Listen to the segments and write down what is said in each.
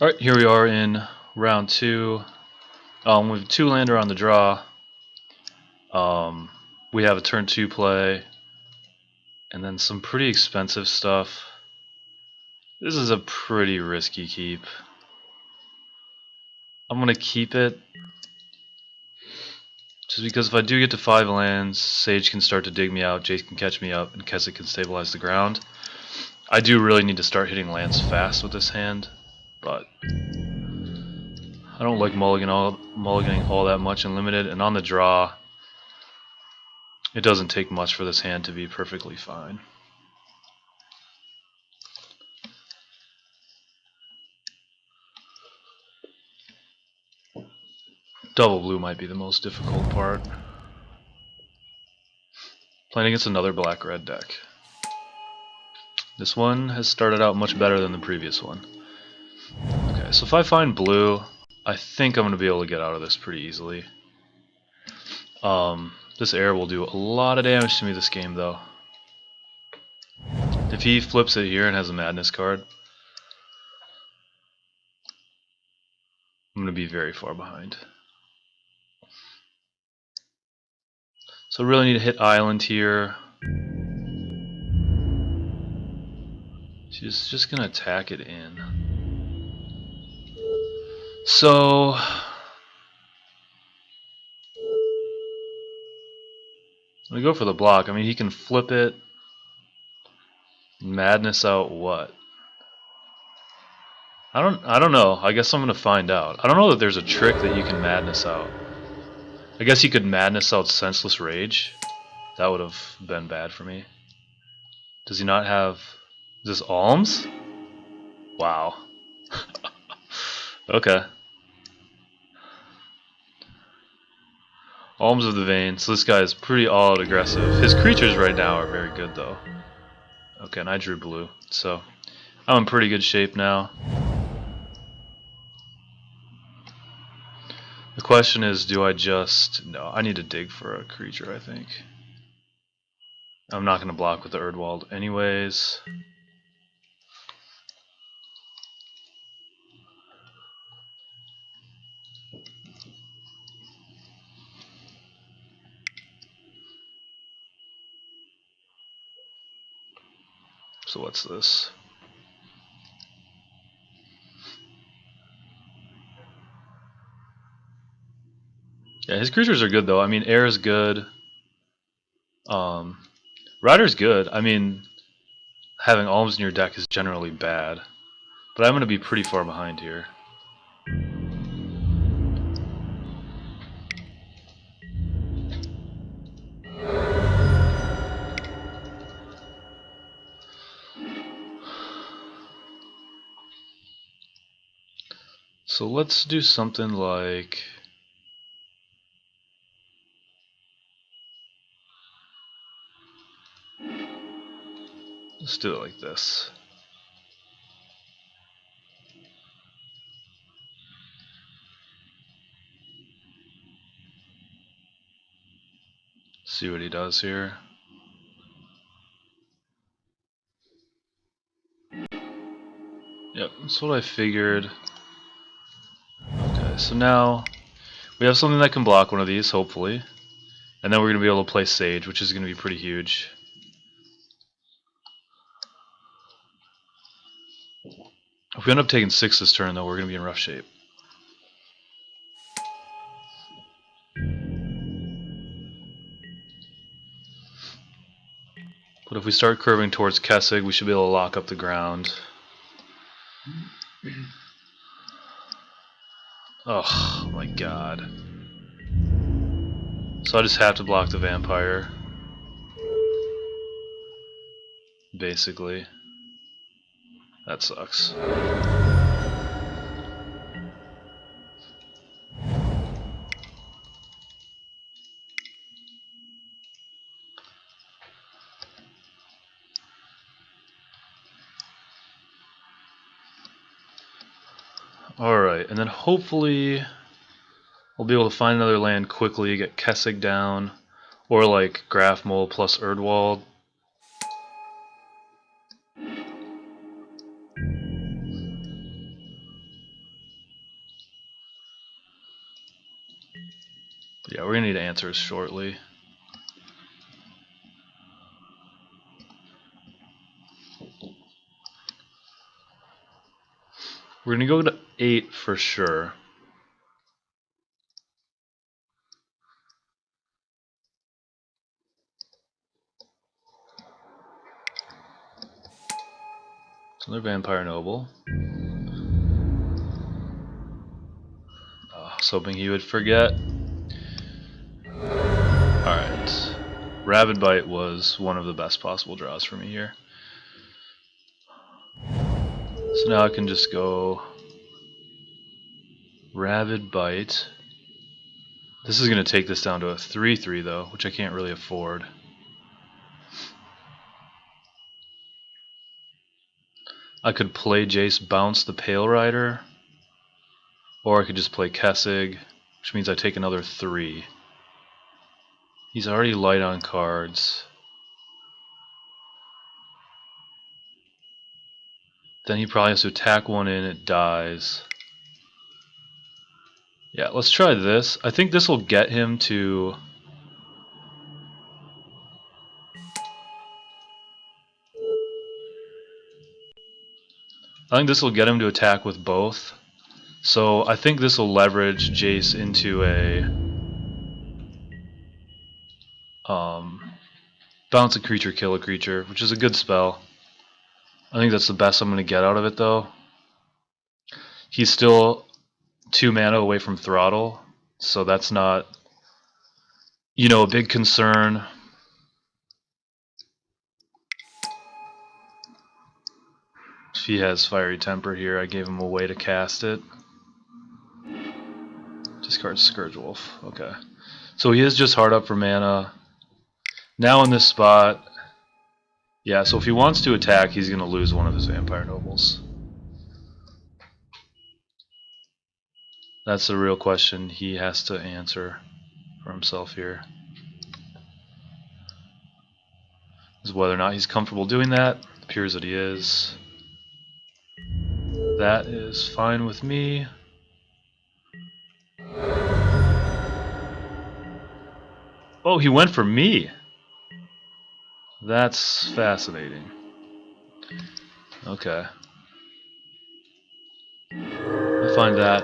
Alright, here we are in round 2. We have 2-lander on the draw. We have a turn 2 play, and then some pretty expensive stuff. This is a pretty risky keep. I'm going to keep it, just because if I do get to 5 lands, Sage can start to dig me out, Jace can catch me up, and Keswick can stabilize the ground. I do really need to start hitting lands fast with this hand, but I don't like mulliganing all that much in limited, and on the draw, it doesn't take much for this hand to be perfectly fine. Double blue might be the most difficult part. Playing against another black-red deck. This one has started out much better than the previous one. Okay, so if I find blue, I think I'm going to be able to get out of this pretty easily. This air will do a lot of damage to me this game, though. If he flips it here and has a Madness card, I'm going to be very far behind. So I really need to hit Island here. She's just going to attack it in. So I'm going to go for the block. I mean, he can flip it. Madness out what? I don't know. I guess I'm going to find out. I don't know that there's a trick that you can Madness out. I guess you could Madness out Senseless Rage. That would have been bad for me. Does he not have... Is this Alms? Wow. Okay. Alms of the Vein. So this guy is pretty all-out aggressive. His creatures right now are very good, though. Okay, and I drew blue. So I'm in pretty good shape now. The question is, do I just... No, I need to dig for a creature, I think. I'm not going to block with the Erdwald anyways. So what's this? Yeah, his creatures are good, though. I mean, Air is good. Rider's good. I mean, having Alms in your deck is generally bad. But I'm going to be pretty far behind here. So let's do something like... Let's do it like this. See what he does here. Yep, that's what I figured. Okay, so now we have something that can block one of these, hopefully. And then we're going to be able to play Sage, which is going to be pretty huge. If we end up taking 6 this turn, though, we're going to be in rough shape. But if we start curving towards Kessig, we should be able to lock up the ground. Oh my god. So I just have to block the Vampire. Basically. That sucks. Alright, and then hopefully we'll be able to find another land quickly, get Kessig down, or like Graph Mole plus Erdwald. Yeah, we're gonna need answers shortly. We're gonna go to 8 for sure. It's another Vampire Noble. I was hoping he would forget. Alright. Rabid Bite was one of the best possible draws for me here. So now I can just go Rabid Bite. This is going to take this down to a 3-3 though, which I can't really afford. I could play Jace, bounce the Pale Rider, or I could just play Kessig, which means I take another 3. He's already light on cards. Then he probably has to attack one in, it dies. Yeah, let's try this. I think this will get him to... I think this will get him to attack with both. So I think this will leverage Jace into a bounce a creature, kill a creature, which is a good spell. I think that's the best I'm going to get out of it though. He's still 2 mana away from Throttle, so that's not, you know, a big concern. If he has Fiery Temper here, I gave him a way to cast it. Discard Scourge Wolf. Okay. So he is just hard up for mana. Now in this spot, yeah, so if he wants to attack, he's going to lose one of his Vampire Nobles. That's the real question he has to answer for himself here. Is whether or not he's comfortable doing that. It appears that he is. That is fine with me. Oh, he went for me. That's fascinating. Okay. I find that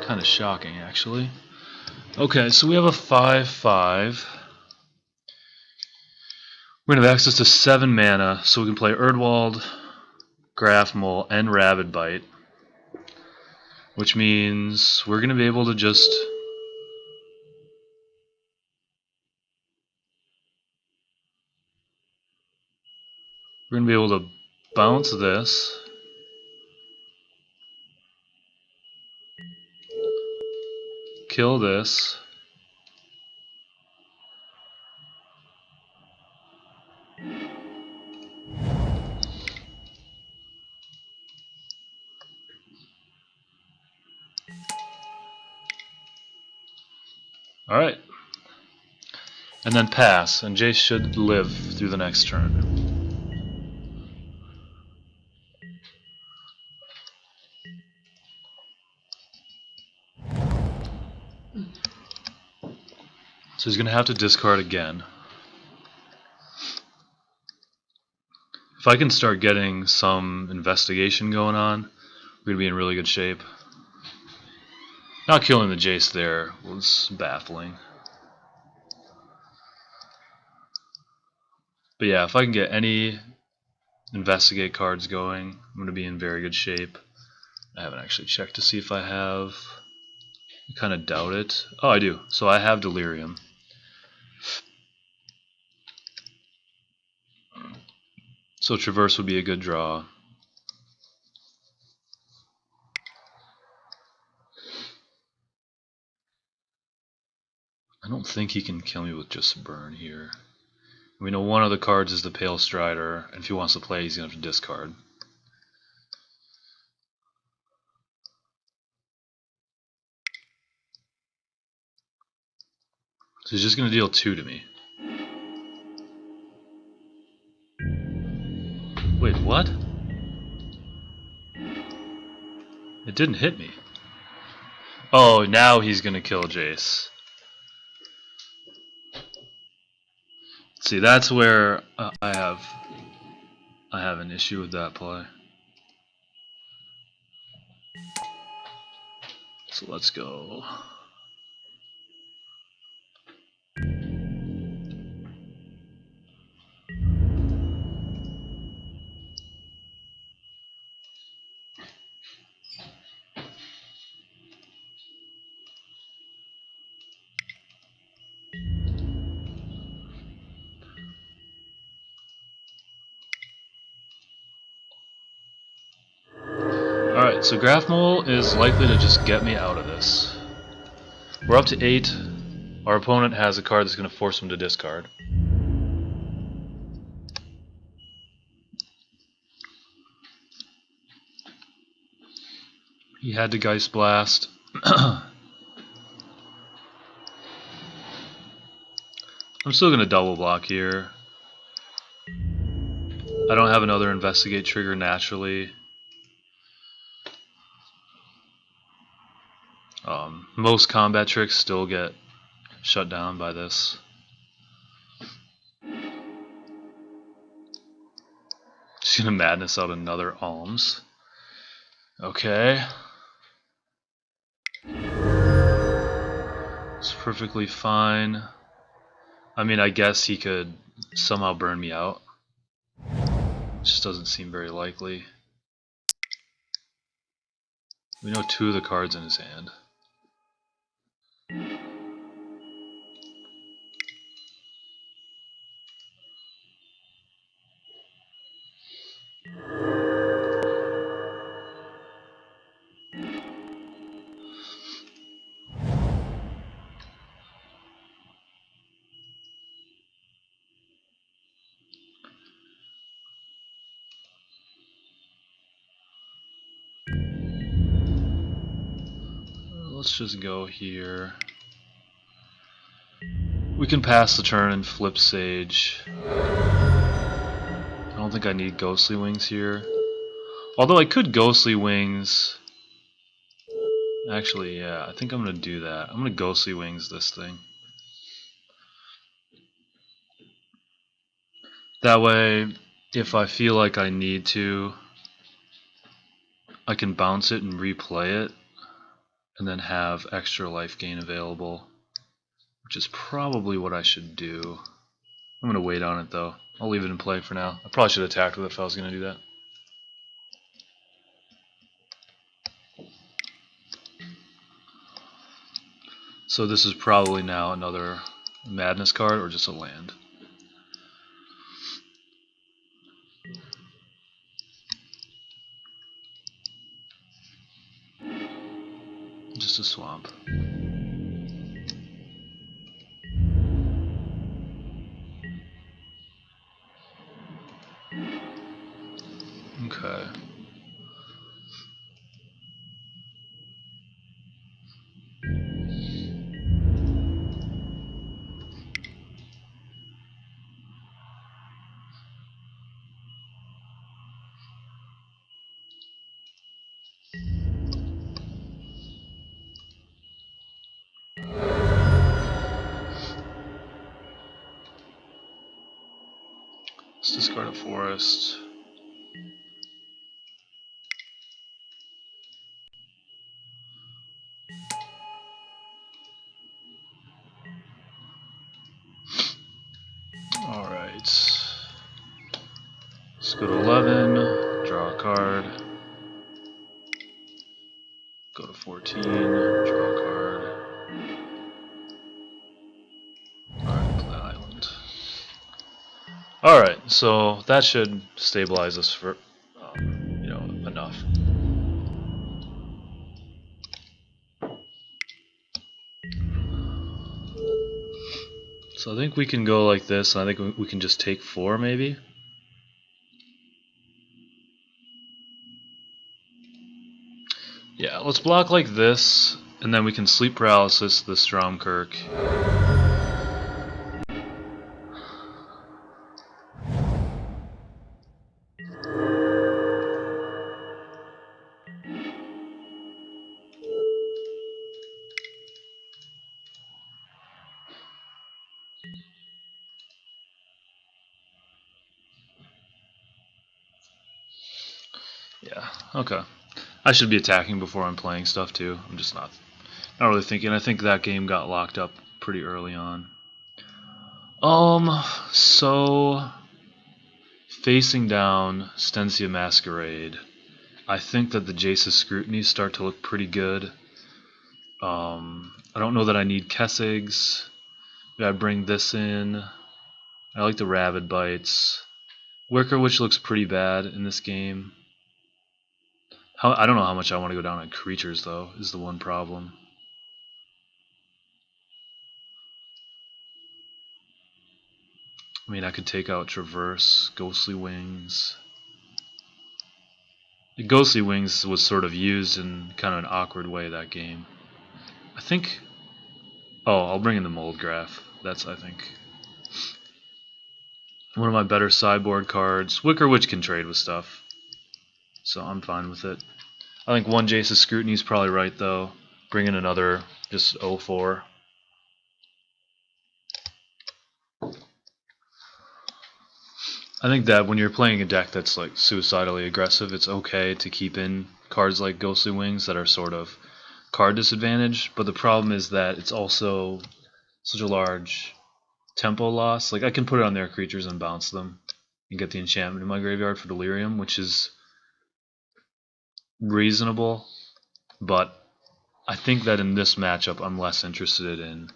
kind of shocking, actually. Okay, so we have a 5/5. We're going to have access to 7 mana, so we can play Erdwald, Grafmole, and Rabid Bite. Which means we're going to be able to just... We're going to be able to bounce this. Kill this. Alright. And then pass, and Jace should live through the next turn. So he's going to have to discard again. If I can start getting some investigation going on, we're going to be in really good shape. Not killing the Jace there was baffling. But yeah, if I can get any investigate cards going, I'm going to be in very good shape. I haven't actually checked to see if I have. I kind of doubt it. Oh, I do. So I have Delirium. So Traverse would be a good draw. I don't think he can kill me with just Burn here. We know one of the cards is the Pale Strider, and if he wants to play, he's going to have to discard. So he's just going to deal 2 to me. Wait, what? It didn't hit me. Oh, now he's going to kill Jace. See, that's where I have an issue with that play. So let's go. Alright, so Graph Mole is likely to just get me out of this. We're up to 8. Our opponent has a card that's going to force him to discard. He had to Geist Blast. I'm still going to double block here. I don't have another Investigate trigger naturally. Most combat tricks still get shut down by this. Just gonna madness out another Alms. Okay. It's perfectly fine. I mean, I guess he could somehow burn me out. Just doesn't seem very likely. We know 2 of the cards in his hand. Let's just go here. We can pass the turn and flip Sage. I don't think I need Ghostly Wings here. Although I could Ghostly Wings. Actually, yeah, I think I'm going to do that. I'm going to Ghostly Wings this thing. That way, if I feel like I need to, I can bounce it and replay it, and then have extra life gain available, which is probably what I should do. I'm going to wait on it though. I'll leave it in play for now. I probably should have attacked with it if I was going to do that. So this is probably now another Madness card or just a land. Just a swamp. Okay. Let's discard a forest. Alright. Let's go to 11, draw a card. Go to 14, draw a card. Alright, play Island. Alright, so that should stabilize us for, enough. So I think we can go like this, and I think we can just take 4 maybe. Yeah, let's block like this, and then we can sleep paralysis the Stromkirk. Okay. I should be attacking before I'm playing stuff too. I'm just not really thinking. I think that game got locked up pretty early on. So facing down Stencia Masquerade, I think that the Jace's Scrutinies start to look pretty good. I don't know that I need Kessigs. I bring this in. I like the Rabid Bites. Wicker Witch looks pretty bad in this game. I don't know how much I want to go down on creatures, though, is the one problem. I mean, I could take out Traverse, Ghostly Wings. The Ghostly Wings was sort of used in kind of an awkward way that game. I think... Oh, I'll bring in the Mold Graph. That's, I think, one of my better sideboard cards. Wicker Witch can trade with stuff, so I'm fine with it. I think one Jace's Scrutiny is probably right, though. Bring in another, just 0-4. I think that when you're playing a deck that's like suicidally aggressive, it's okay to keep in cards like Ghostly Wings that are sort of card disadvantage, but the problem is that it's also such a large tempo loss. Like, I can put it on their creatures and bounce them and get the enchantment in my graveyard for Delirium, which is reasonable, but I think that in this matchup I'm less interested in,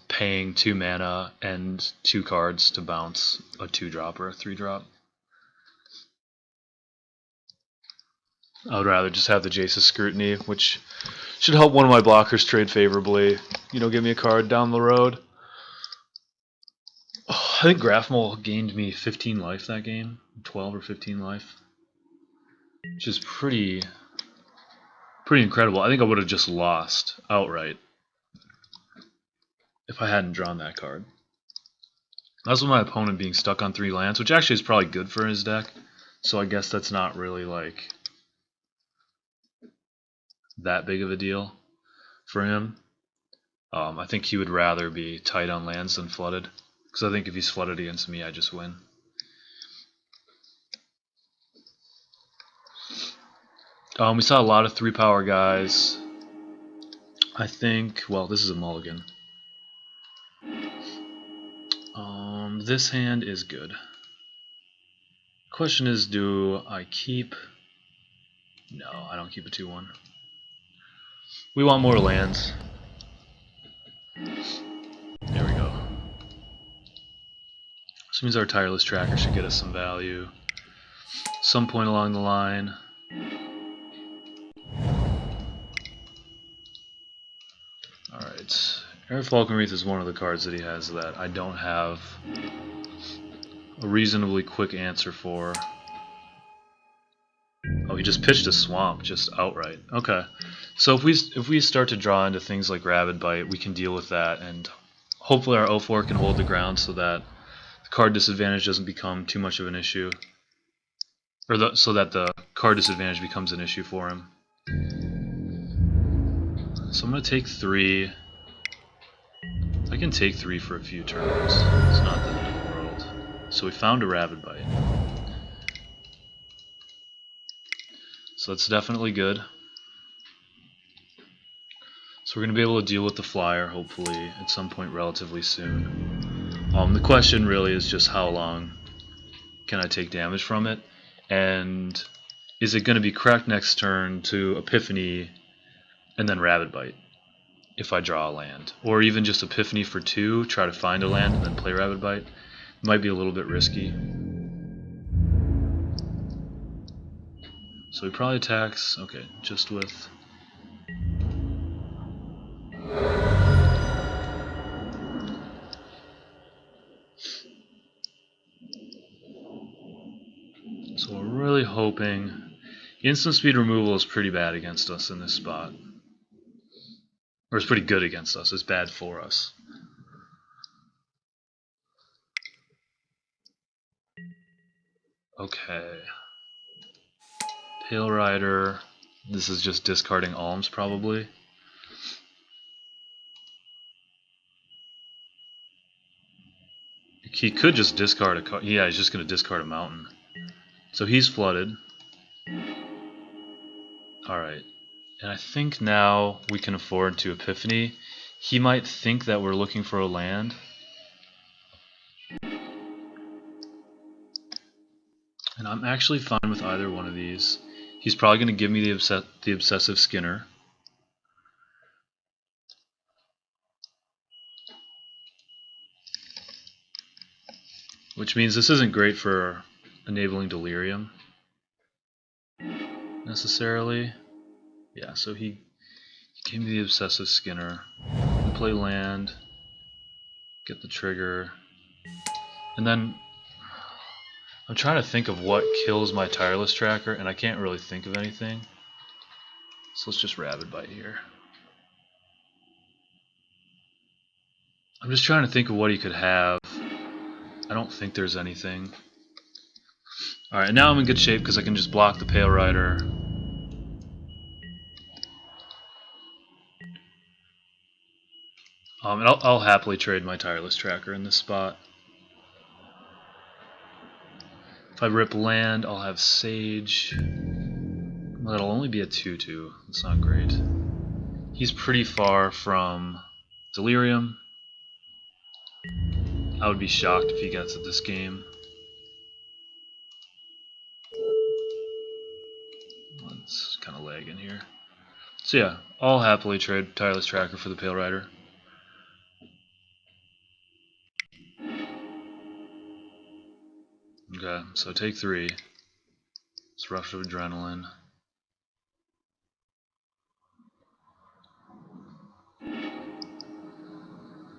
paying 2 mana and 2 cards to bounce a 2-drop or a 3-drop. I would rather just have the Jace's Scrutiny, which should help one of my blockers trade favorably. Give me a card down the road. Oh, I think Grafmole gained me 15 life that game. 12 or 15 life. Which is pretty incredible. I think I would have just lost outright if I hadn't drawn that card. That's with my opponent being stuck on 3 lands, which actually is probably good for his deck. So I guess that's not really like that big of a deal for him. I think he would rather be tight on lands than flooded, because I think if he's flooded against me, I just win. We saw a lot of 3-power guys. I think, well, this is a mulligan. This hand is good. Question is, do I keep... No, I don't keep a 2-1. We want more lands. There we go. This means our Tireless Tracker should get us some value. Some point along the line. Alright. Air Falcon Wreath is one of the cards that he has that I don't have a reasonably quick answer for. Oh, he just pitched a Swamp, just outright. Okay. So if we start to draw into things like Rabid Bite, we can deal with that, and hopefully our 0-4 can hold the ground so that the card disadvantage doesn't become too much of an issue. Or so that the card disadvantage becomes an issue for him. So I'm going to take 3. I can take 3 for a few turns. It's not the end of the world. So we found a Rabid Bite. So that's definitely good. So we're going to be able to deal with the flyer, hopefully, at some point relatively soon. The question really is just how long can I take damage from it? And is it going to be correct next turn to Epiphany and then Rabid Bite if I draw a land? Or even just Epiphany for 2, try to find a land and then play Rabid Bite? It might be a little bit risky. So he probably attacks, okay, just with... So we're really hoping... Instant speed removal is pretty bad against us in this spot. Or it's pretty good against us, it's bad for us. Okay. Pale Rider. This is just discarding Alms, probably. He could just discard a card. Yeah, he's just going to discard a mountain. So he's flooded. Alright, and I think now we can afford to Epiphany. He might think that we're looking for a land. And I'm actually fine with either one of these. He's probably going to give me the Obsessive Skinner. Which means this isn't great for enabling Delirium, necessarily. Yeah, so he gave me the Obsessive Skinner. We play land, get the trigger, and then I'm trying to think of what kills my Tireless Tracker, and I can't really think of anything. So let's just Rabid Bite here. I'm just trying to think of what he could have. I don't think there's anything. Alright, now I'm in good shape because I can just block the Pale Rider. And I'll happily trade my Tireless Tracker in this spot. If I rip land, I'll have Sage. Well, that'll only be a 2/2. That's not great. He's pretty far from Delirium. I would be shocked if he gets at this game. It's kind of lagging here. So yeah, I'll happily trade Tireless Tracker for the Pale Rider. Okay, so take 3. It's Rush of Adrenaline.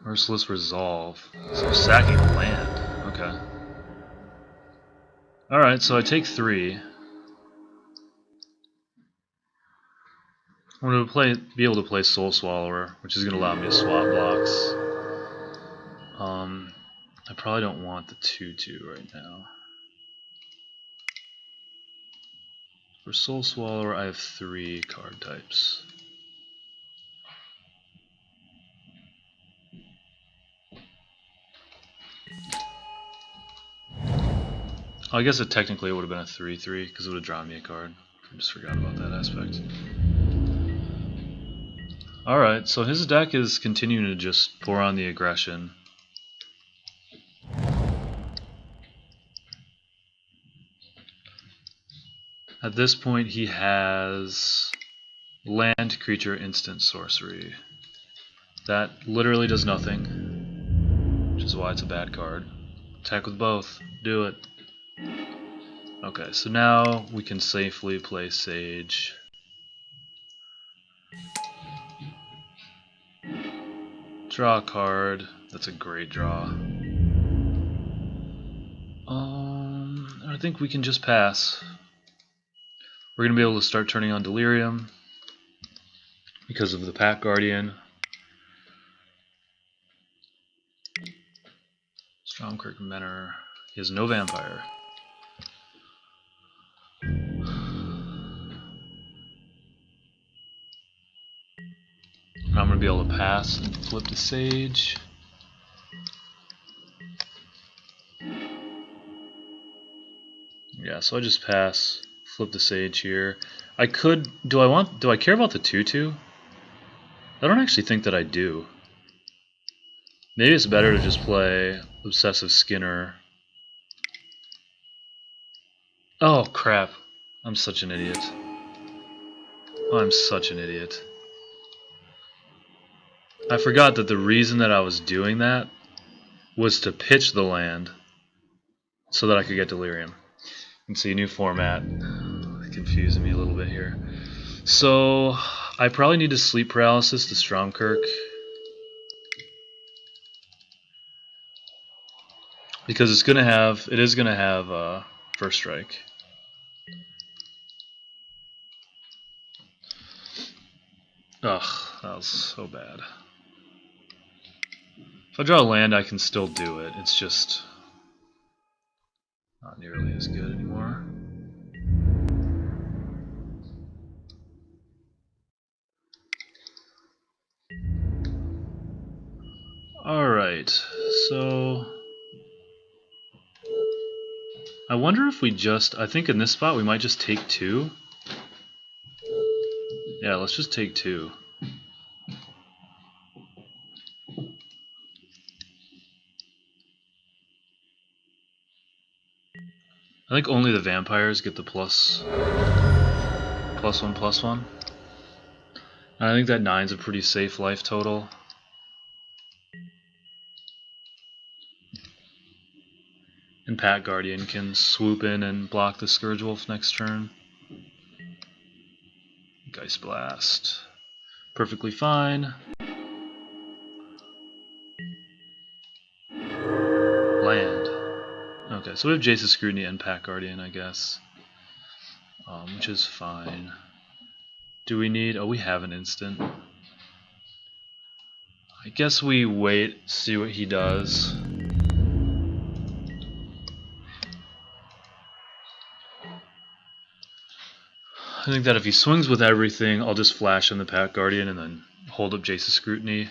Merciless Resolve. So sacking a land. Okay. Alright, so I take 3. I'm going to be able to play Soul Swallower, which is going to allow me to swap blocks. I probably don't want the 2/2 right now. For Soul Swallower, I have 3 card types. I guess technically it would have been a 3/3 because it would have drawn me a card. I just forgot about that aspect. Alright, so his deck is continuing to just pour on the aggression. At this point he has land, creature, instant, sorcery. That literally does nothing, which is why it's a bad card. Attack with both. Do it. Okay, so now we can safely play Sage. Draw a card. That's a great draw. I think we can just pass. We're going to be able to start turning on Delirium because of the Pack Guardian. Stromkirk Menor. He has no Vampire. I'm going to be able to pass and flip to Sage. Yeah, so I just pass, flip the Sage here. I could, do I care about the 2/2? I don't actually think that I do. Maybe it's better to just play Obsessive Skinner. Oh crap, I'm such an idiot. Oh, I'm such an idiot. I forgot that the reason that I was doing that was to pitch the land so that I could get Delirium. And see, new format. Confusing me a little bit here. So I probably need to Sleep Paralysis to Stromkirk because it is gonna have First Strike. Ugh, that was so bad. If I draw a land, I can still do it. It's just not nearly as good anymore. Alright, so I wonder if we just, I think in this spot we might just take 2. Yeah, let's just take 2. I think only the vampires get the +1/+1. And I think that 9's a pretty safe life total. And Pat Guardian can swoop in and block the Scourge Wolf next turn. Geist Blast. Perfectly fine. Land. Okay, so we have Jace's Scrutiny and Pat Guardian, I guess. Which is fine. Do we need... oh, we have an instant. I guess we wait, see what he does. I think that if he swings with everything, I'll just flash in the Pat Guardian and then hold up Jace's Scrutiny.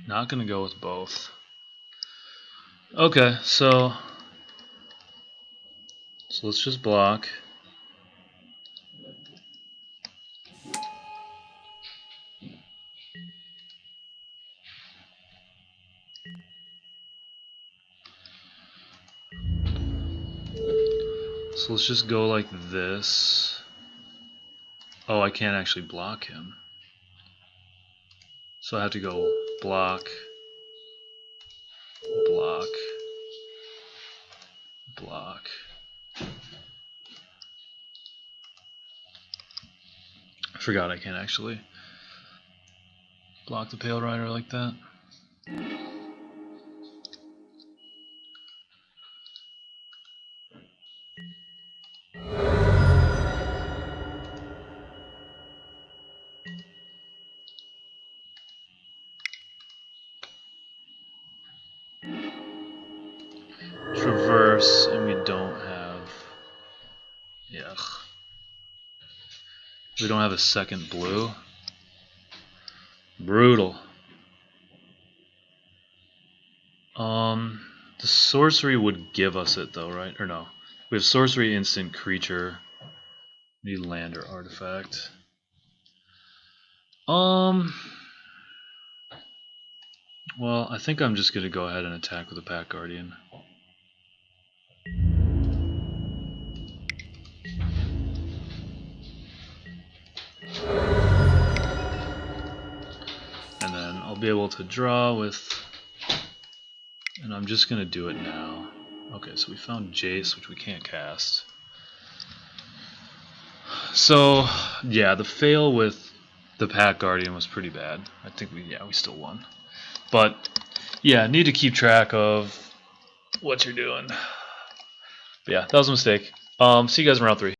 Not gonna go with both. Okay, so let's just block. So let's just go like this. Oh, I can't actually block him. So I have to go block, block, block. I forgot I can't actually block the Pale Rider like that. Traverse, and we don't have... yuck. We don't have a second blue. Brutal. The sorcery would give us it though, right? Or no. We have sorcery, instant, creature. Need land or artifact. Well, I think I'm just gonna go ahead and attack with a Pat Guardian. And then I'll be able to draw with... and I'm just gonna do it now. Okay, so we found Jace, which we can't cast. So, yeah, the fail with the Pat Guardian was pretty bad. I think we still won. But, yeah, need to keep track of what you're doing. But yeah, that was a mistake. See you guys in round 3.